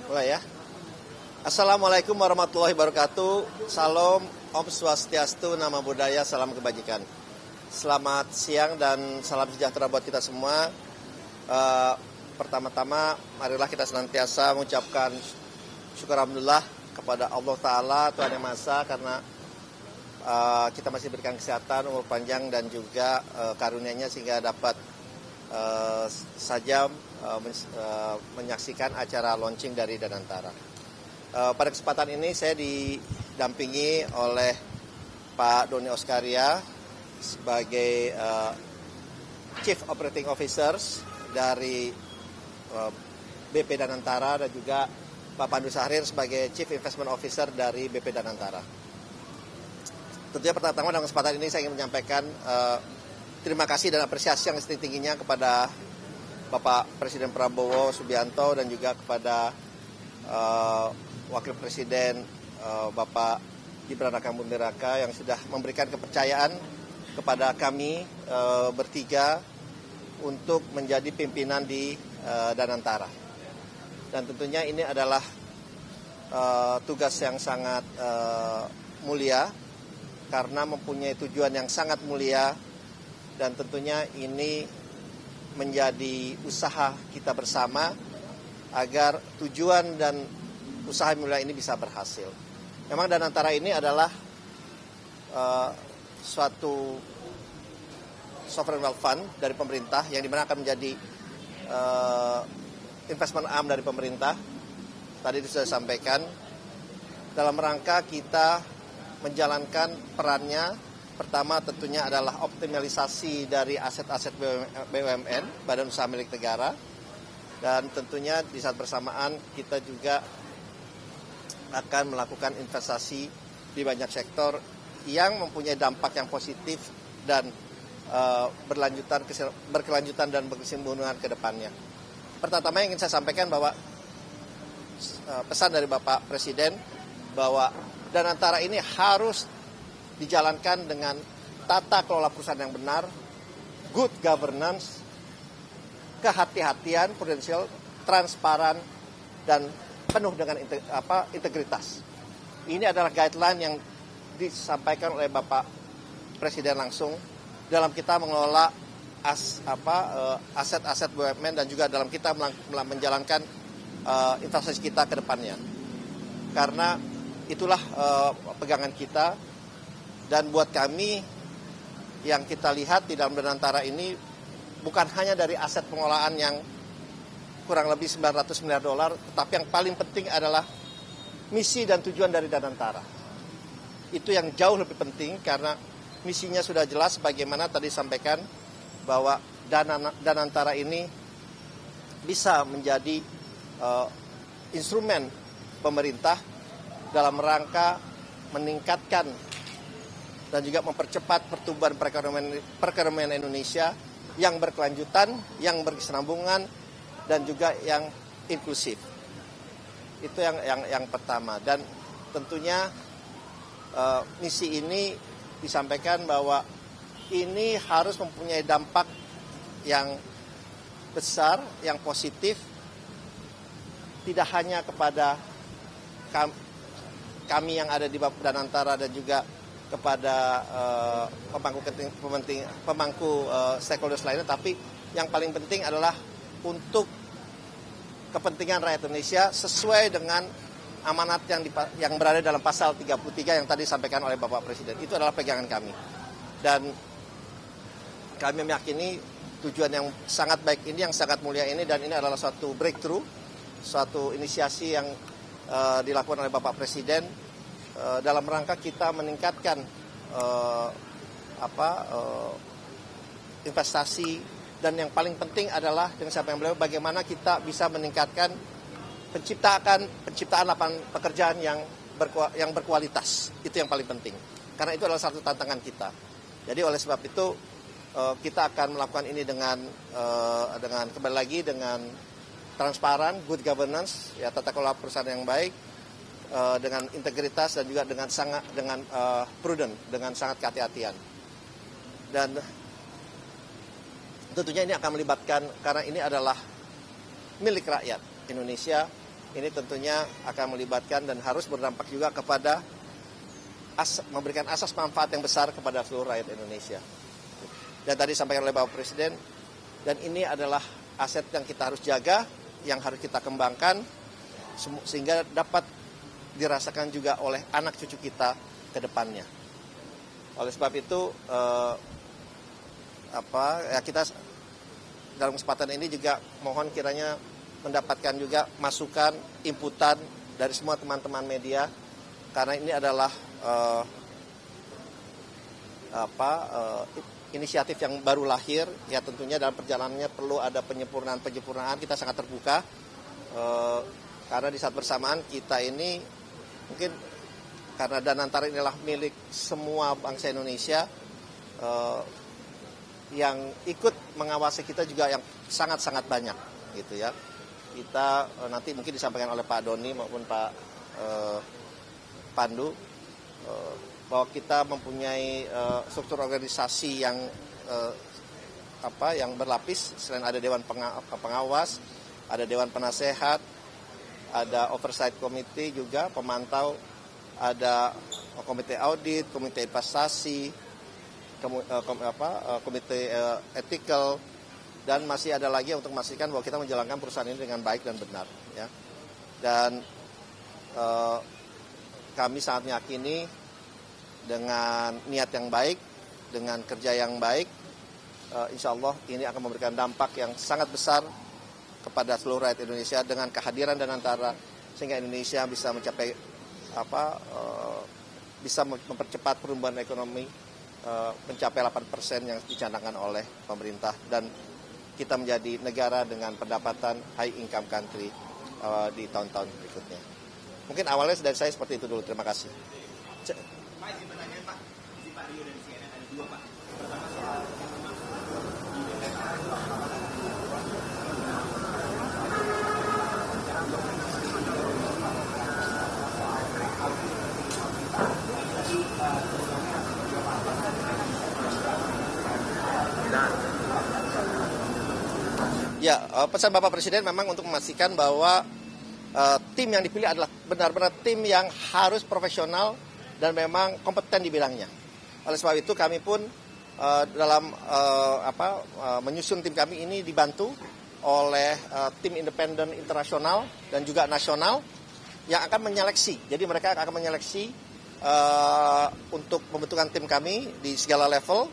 Mulai ya. Assalamualaikum warahmatullahi wabarakatuh. Salam, Om Swastiastu, Namo Buddhaya, salam kebajikan. Selamat siang dan salam sejahtera buat kita semua. Pertama-tama, marilah kita senantiasa mengucapkan syukur alhamdulillah kepada Allah Ta'ala, Tuhan Yang Maha Esa, karena kita masih berikan kesehatan, umur panjang, dan juga karunia-Nya sehingga dapat menyaksikan acara launching dari Danantara. Pada kesempatan ini saya didampingi oleh Pak Doni Oskaria sebagai Chief Operating Officers dari BP Danantara dan juga Pak Pandu Sahrir sebagai Chief Investment Officer dari BP Danantara. Tentunya pertama-tama dalam kesempatan ini saya ingin menyampaikan terima kasih dan apresiasi yang setinggi-tingginya kepada Bapak Presiden Prabowo Subianto dan juga kepada Wakil Presiden Bapak Gibran Rakabuming Raka yang sudah memberikan kepercayaan kepada kami bertiga untuk menjadi pimpinan di Danantara. Dan tentunya ini adalah tugas yang sangat mulia karena mempunyai tujuan yang sangat mulia, dan tentunya ini menjadi usaha kita bersama agar tujuan dan usaha mulia ini bisa berhasil. Memang Danantara ini adalah suatu sovereign wealth fund dari pemerintah yang dimana akan menjadi investment arm dari pemerintah. Tadi sudah disampaikan dalam rangka kita menjalankan perannya. Pertama tentunya adalah optimalisasi dari aset-aset BUMN, Badan Usaha Milik Negara. Dan tentunya di saat bersamaan kita juga akan melakukan investasi di banyak sektor yang mempunyai dampak yang positif dan berkelanjutan dan berkesinambungan ke depannya. Pertama yang ingin saya sampaikan bahwa pesan dari Bapak Presiden bahwa Danantara ini harus dijalankan dengan tata kelola perusahaan yang benar, good governance, kehati-hatian, prudensial, transparan, dan penuh dengan integritas. Ini adalah guideline yang disampaikan oleh Bapak Presiden langsung dalam kita mengelola aset-aset BUMN dan juga dalam kita menjalankan investasi kita ke depannya. Karena itulah pegangan kita, dan buat kami yang kita lihat di dalam Danantara ini bukan hanya dari aset pengelolaan yang kurang lebih 900 miliar dolar, tetapi yang paling penting adalah misi dan tujuan dari Danantara. Itu yang jauh lebih penting karena misinya sudah jelas bagaimana tadi sampaikan bahwa Danantara ini bisa menjadi instrumen pemerintah dalam rangka meningkatkan dan juga mempercepat pertumbuhan perekonomian Indonesia yang berkelanjutan, yang berkesinambungan, dan juga yang inklusif. Itu yang pertama. Dan tentunya misi ini disampaikan bahwa ini harus mempunyai dampak yang besar, yang positif, tidak hanya kepada kami yang ada di Danantara dan juga kepada pemangku stakeholders lainnya, tapi yang paling penting adalah untuk kepentingan rakyat Indonesia sesuai dengan amanat yang berada dalam pasal 33 yang tadi disampaikan oleh Bapak Presiden. Itu adalah pegangan kami. Dan kami meyakini tujuan yang sangat baik ini, yang sangat mulia ini, dan ini adalah suatu breakthrough, suatu inisiasi yang dilakukan oleh Bapak Presiden dalam rangka kita meningkatkan investasi, dan yang paling penting adalah dengan siapa yang beliau bagaimana kita bisa meningkatkan penciptaan lapangan pekerjaan yang berkualitas. Itu yang paling penting karena itu adalah satu tantangan kita. Jadi oleh sebab itu kita akan melakukan ini dengan kembali lagi dengan transparan, good governance, ya, tata kelola perusahaan yang baik, dengan integritas dan juga dengan prudent, dengan sangat kehati-hatian. Dan tentunya ini akan melibatkan, karena ini adalah milik rakyat Indonesia, ini tentunya akan melibatkan dan harus berdampak juga kepada memberikan asas manfaat yang besar kepada seluruh rakyat Indonesia. Dan tadi disampaikan oleh Bapak Presiden, dan ini adalah aset yang kita harus jaga, yang harus kita kembangkan, sehingga dapat dirasakan juga oleh anak cucu kita ke depannya. Oleh sebab itu, kita dalam kesempatan ini juga mohon kiranya mendapatkan juga masukan, inputan dari semua teman-teman media, karena ini adalah inisiatif yang baru lahir, ya tentunya dalam perjalanannya perlu ada penyempurnaan. Kita sangat terbuka, karena di saat bersamaan kita ini mungkin karena Danantara inilah milik semua bangsa Indonesia, yang ikut mengawasi kita juga yang sangat-sangat banyak, gitu ya. Kita nanti mungkin disampaikan oleh Pak Doni maupun Pak Pandu, bahwa kita mempunyai struktur organisasi yang berlapis. Selain ada Dewan Pengawas, ada Dewan Penasehat, ada Oversight Committee juga, pemantau, ada Komite Audit, Komite Investasi, Komite Ethical, dan masih ada lagi untuk memastikan bahwa kita menjalankan perusahaan ini dengan baik dan benar. Ya. Dan kami sangat meyakini dengan niat yang baik, dengan kerja yang baik, insya Allah ini akan memberikan dampak yang sangat besar kepada seluruh rakyat Indonesia dengan kehadiran Danantara, sehingga Indonesia bisa mencapai bisa mempercepat pertumbuhan ekonomi mencapai 8% yang dicanangkan oleh pemerintah, dan kita menjadi negara dengan pendapatan high income country di tahun-tahun berikutnya. Mungkin awalnya dari saya seperti itu dulu. Terima kasih. Pak, izin bertanya Pak, izin Pak Rio dan CNN ada dua Pak. Pertama soal ya, pesan Bapak Presiden memang untuk memastikan bahwa tim yang dipilih adalah benar-benar tim yang harus profesional dan memang kompeten di bidangnya. Oleh sebab itu kami pun dalam menyusun tim kami ini dibantu oleh tim independen internasional dan juga nasional yang akan menyeleksi. Jadi mereka akan menyeleksi untuk pembentukan tim kami di segala level.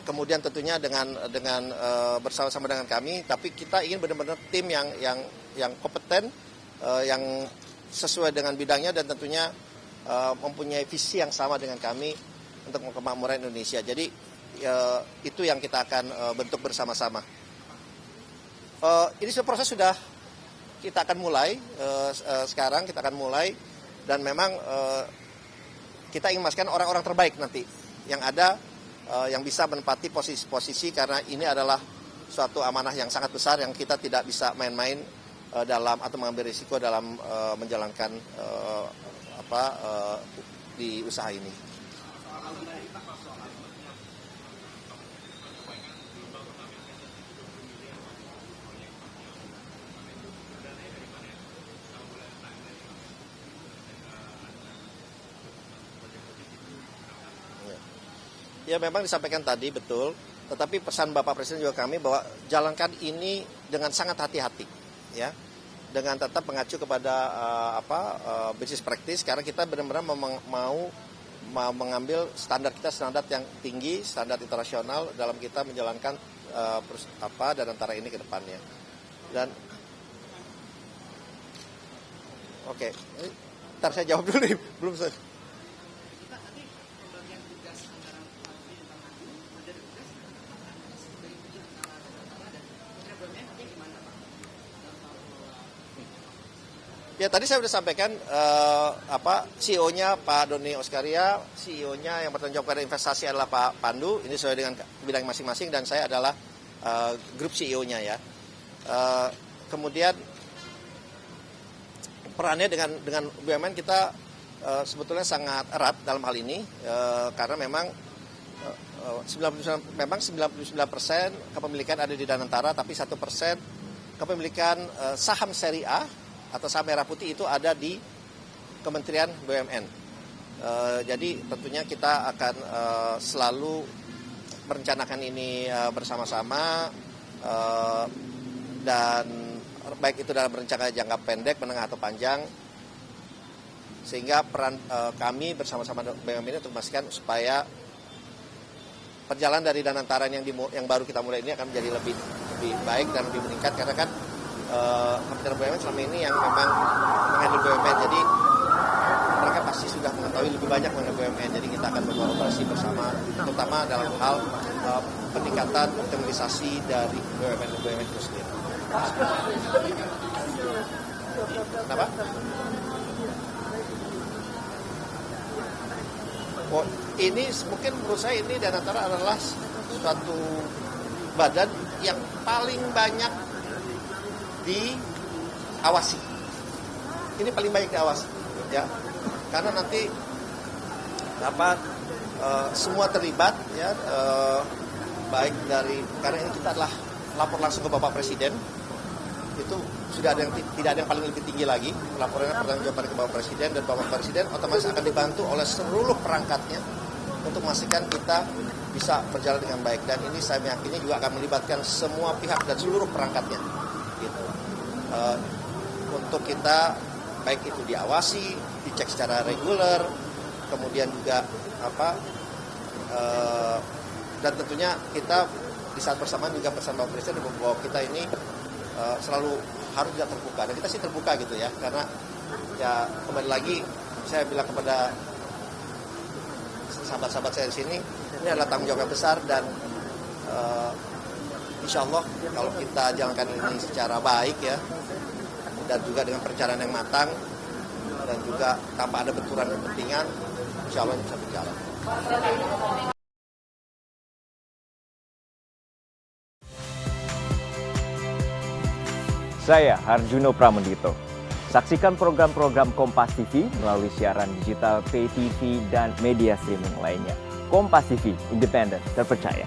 Kemudian tentunya dengan bersama-sama dengan kami, tapi kita ingin benar-benar tim yang kompeten, yang sesuai dengan bidangnya, dan tentunya mempunyai visi yang sama dengan kami untuk kemakmuran Indonesia. Jadi itu yang kita akan bentuk bersama-sama. Ini proses sudah kita akan mulai sekarang, kita akan mulai, dan memang kita ingin memastikan orang-orang terbaik nanti yang ada, yang bisa menempati posisi-posisi, karena ini adalah suatu amanah yang sangat besar yang kita tidak bisa main-main dalam atau mengambil risiko dalam menjalankan di usaha ini. Ya, memang disampaikan tadi betul, tetapi pesan Bapak Presiden juga kami bahwa jalankan ini dengan sangat hati-hati, ya, dengan tetap mengacu kepada business practice, karena kita benar-benar mau mengambil standar yang tinggi, standar internasional dalam kita menjalankan Danantara ini ke depannya. Dan oke, ntar saya jawab dulu nih, belum selesai. Ya, tadi saya sudah sampaikan CEO-nya Pak Doni Oskaria, CEO-nya yang bertanggung jawab pada investasi adalah Pak Pandu, ini sesuai dengan bidang masing-masing, dan saya adalah grup CEO-nya ya. Kemudian perannya dengan BUMN kita sebetulnya sangat erat dalam hal ini, karena memang 99% kepemilikan ada di Danantara, tapi 1% kepemilikan saham seri A atau saham merah putih itu ada di Kementerian BUMN. Jadi tentunya kita akan selalu merencanakan ini bersama-sama, dan baik itu dalam rencana jangka pendek, menengah atau panjang, sehingga peran kami bersama-sama BUMN ini untuk memastikan supaya perjalanan dari Danantara yang baru kita mulai ini akan menjadi lebih baik dan lebih meningkat, karena kan Kementerian BUMN selama ini yang memang menghandle BUMN, jadi mereka pasti sudah mengetahui lebih banyak mengenai BUMN, jadi kita akan berkolaborasi bersama, terutama dalam hal peningkatan optimalisasi dari BUMN itu sendiri. Kenapa? Oh, ini mungkin menurut saya ini Danantara adalah suatu badan yang paling banyak diawasi. Ini paling banyak diawasi, ya, karena nanti semua terlibat, ya, baik dari, karena ini kita adalah lapor langsung ke Bapak Presiden, itu sudah ada yang tidak ada yang paling lebih tinggi lagi, laporannya pertanggungjawaban ke Bapak Presiden, dan Bapak Presiden otomatis akan dibantu oleh seluruh perangkatnya untuk memastikan kita bisa berjalan dengan baik, dan ini saya meyakini juga akan melibatkan semua pihak dan seluruh perangkatnya, gitu. Untuk kita baik itu diawasi, dicek secara reguler, kemudian juga dan tentunya kita di saat bersamaan juga bersama Bapak Presiden bahwa kita ini selalu harus tidak terbuka, dan kita sih terbuka gitu ya, karena ya kembali lagi saya bilang kepada sahabat-sahabat saya di sini, ini adalah tanggung jawab yang besar, dan insya Allah kalau kita jalankan ini secara baik, ya, dan juga dengan perencanaan yang matang, dan juga tanpa ada benturan kepentingan, insya Allah bisa berjalan. Saya Harjuno Pramendito. Saksikan program-program Kompas TV melalui siaran digital, pay TV, dan media streaming lainnya. Kompas TV, independen, terpercaya.